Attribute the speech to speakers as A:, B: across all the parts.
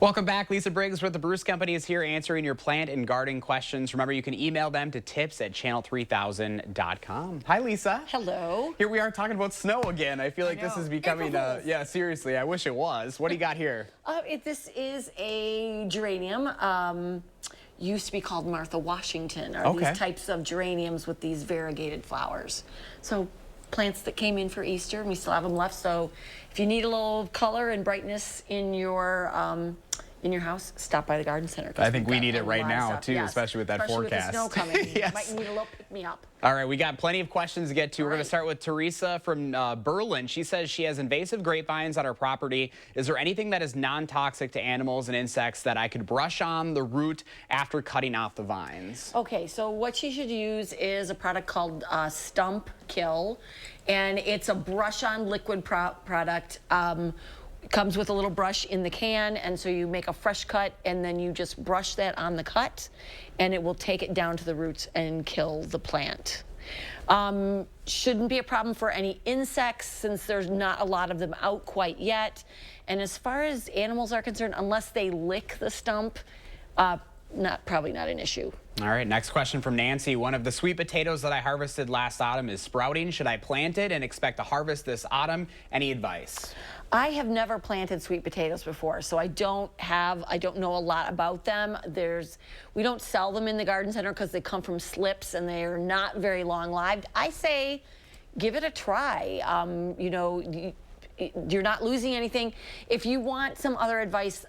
A: Welcome back. Lisa Briggs with the Bruce Company is here answering your plant and gardening questions. Remember, you can email them to tips@channel3000.com. Hi, Lisa.
B: Hello.
A: Here we are talking about snow again. I feel like this is becoming, yeah, seriously, I wish it was. What do you got here?
B: This is a geranium. Used to be called Martha Washington, or these types of geraniums with these variegated flowers. So plants that came in for Easter, and we still have them left. So if you need a little color and brightness in your house, stop by the garden center.
A: I think we need it right now, too, especially with that forecast.
B: With the snow coming. You might need a little pick-me-up.
A: All right, we got plenty of questions to get to. We're going to start with Teresa from Berlin. She says she has invasive grapevines on her property. Is there anything that is non-toxic to animals and insects that I could brush on the root after cutting off the vines?
B: Okay, so what she should use is a product called Stump Kill, and it's a brush-on liquid product. It comes with a little brush in the can, and so you make a fresh cut, and then you just brush that on the cut, and it will take it down to the roots and kill the plant. Shouldn't be a problem for any insects since there's not a lot of them out quite yet. And as far as animals are concerned, unless they lick the stump, probably not an issue.
A: All right, next question from Nancy. One of the sweet potatoes that I harvested last autumn is sprouting. Should I plant it and expect to harvest this autumn? Any advice?
B: I have never planted sweet potatoes before, so I don't know a lot about them. We don't sell them in the garden center because they come from slips and they're not very long-lived. I say give it a try. You know, you're not losing anything. If you want some other advice,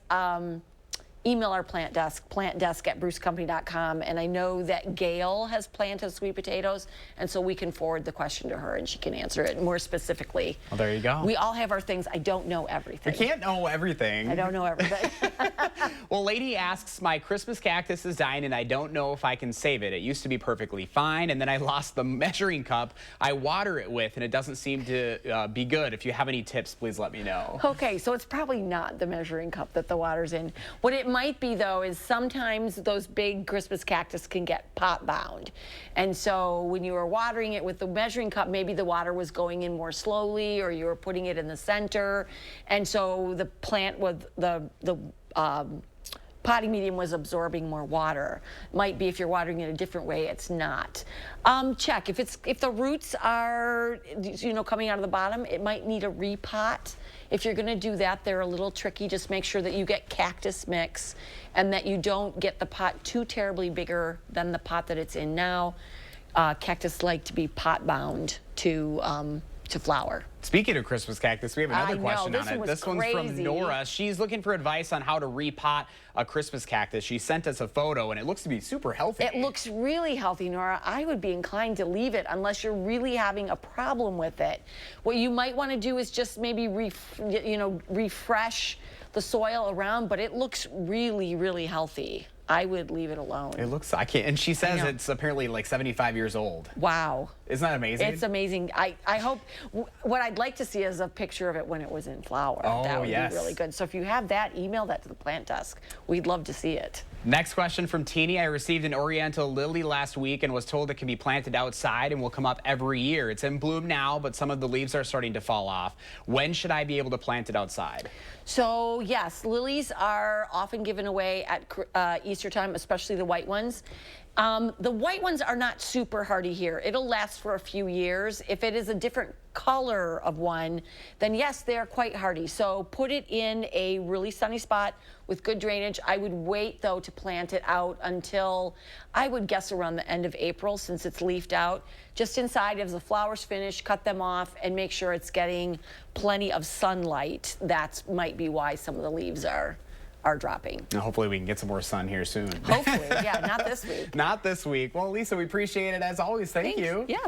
B: email our plant desk, plantdesk@brucecompany.com, and I know that Gail has planted sweet potatoes, and so we can forward the question to her and she can answer it more specifically.
A: Well, there you go.
B: We all have our things. I don't know everything.
A: You can't know everything.
B: I don't know everything.
A: Well, lady asks, my Christmas cactus is dying and I don't know if I can save it. It used to be perfectly fine, and then I lost the measuring cup I water it with, and it doesn't seem to be good. If you have any tips, please let me know.
B: Okay, so it's probably not the measuring cup that the water's in. What it might be, though, is sometimes those big Christmas cactus can get pot bound. And so when you were watering it with the measuring cup, maybe the water was going in more slowly, or you were putting it in the center. And so the plant with the potting medium was absorbing more water. Might be if you're watering it a different way, it's not. Check if the roots are, you know, coming out of the bottom, it might need a repot. If you're going to do that, they're a little tricky. Just make sure that you get cactus mix and that you don't get the pot too terribly bigger than the pot that it's in now. Cactus like to be pot bound to flower.
A: Speaking of Christmas cactus, we have another question on it. This one's from Nora. She's looking for advice on how to repot a Christmas cactus. She sent us a photo, and it looks to be super healthy.
B: It looks really healthy, Nora. I would be inclined to leave it unless you're really having a problem with it. What you might want to do is just maybe refresh the soil around, but it looks really, really healthy. I would leave it alone.
A: It looks, I can't, and she says it's apparently like 75 years old.
B: Wow.
A: Isn't that amazing?
B: It's amazing. I hope, what I'd like to see is a picture of it when it was in flower.
A: Oh,
B: that would be really good. So if you have that, email that to the plant desk. We'd love to see it.
A: Next question from Teeny. I received an Oriental lily last week and was told it can be planted outside and will come up every year. It's in bloom now, but some of the leaves are starting to fall off. When should I be able to plant it outside?
B: So yes, lilies are often given away at Easter time, especially the white ones. The white ones are not super hardy here. It'll last for a few years. If it is a different color of one, then yes, they are quite hardy. So put it in a really sunny spot with good drainage. I would wait, though, to plant it out until, I would guess, around the end of April, since it's leafed out. Just inside, as the flowers finish, cut them off and make sure it's getting plenty of sunlight. That might be why some of the leaves are dropping.
A: Now, hopefully we can get some more sun here soon.
B: Hopefully, yeah, not this week.
A: Not this week. Well, Lisa, we appreciate it as always. Thank you.
B: Yeah.